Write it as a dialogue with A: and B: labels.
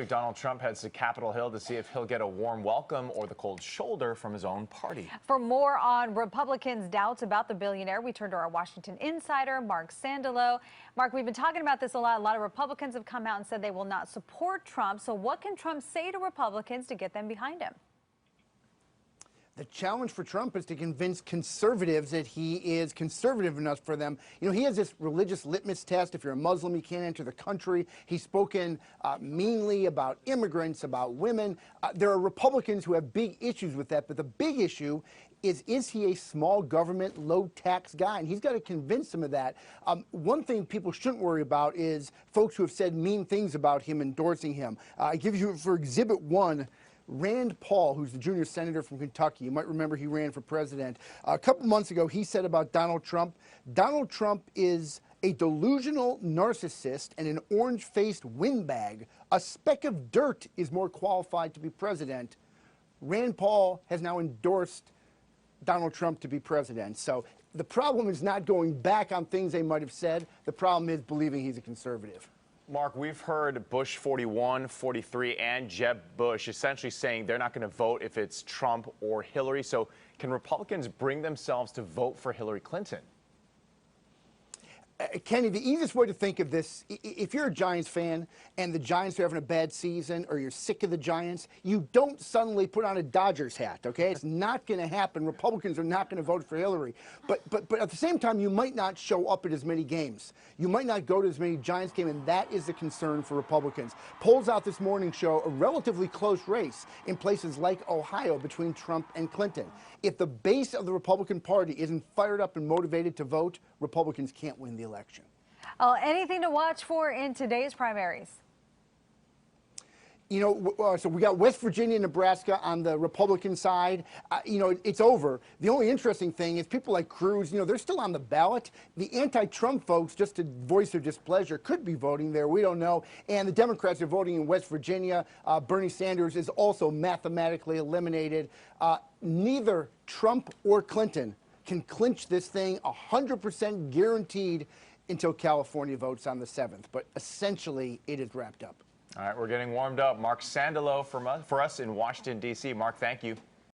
A: Donald Trump heads to Capitol Hill to see if he'll get a warm welcome or the cold shoulder from his own party.
B: For more on Republicans' doubts about the billionaire, we turn to our Washington insider, Marc Sandalow. Marc, we've been talking about this a lot. A lot of Republicans have come out and said they will not support Trump. So what can Trump say to Republicans to get them behind him?
C: The challenge for Trump is to convince conservatives that he is conservative enough for them. You know, he has this religious litmus test. If you're a Muslim, you can't enter the country. He's spoken meanly about immigrants, about women. There are Republicans who have big issues with that, but the big issue is he a small government, low-tax guy? And he's got to convince them of that. One thing people shouldn't worry about is folks who have said mean things about him endorsing him. I give you, for Exhibit 1, Rand Paul, who's the junior senator from Kentucky. You might remember he ran for president. A couple months ago, he said about Donald Trump is a delusional narcissist and an orange-faced windbag. A speck of dirt is more qualified to be president. Rand Paul has now endorsed Donald Trump to be president. So the problem is not going back on things they might have said. The problem is believing he's a conservative.
A: Mark, we've heard Bush 41, 43, and Jeb Bush essentially saying they're not going to vote if it's Trump or Hillary. So can Republicans bring themselves to vote for Hillary Clinton?
C: Kenny, the easiest way to think of this, if you're a Giants fan and the Giants are having a bad season or you're sick of the Giants, you don't suddenly put on a Dodgers hat, okay? It's not going to happen. Republicans are not going to vote for Hillary. But at the same time, you might not show up at as many games. You might not go to as many Giants games, and that is the concern for Republicans. Polls out this morning show a relatively close race in places like Ohio between Trump and Clinton. If the base of the Republican Party isn't fired up and motivated to vote, Republicans can't win the election.
B: Oh, anything to watch for in today's primaries?
C: You know, so we got West Virginia and Nebraska on the Republican side. You know, it's over. The only interesting thing is people like Cruz, you know, they're still on the ballot. The anti-Trump folks, just to voice their displeasure, could be voting there. We don't know. And the Democrats are voting in West Virginia. Bernie Sanders is also mathematically eliminated. Neither Trump or Clinton can clinch this thing 100% guaranteed until California votes on the 7th. But essentially, it is wrapped up.
A: All right, we're getting warmed up. Marc Sandalow for us in Washington, D.C. Marc, thank you.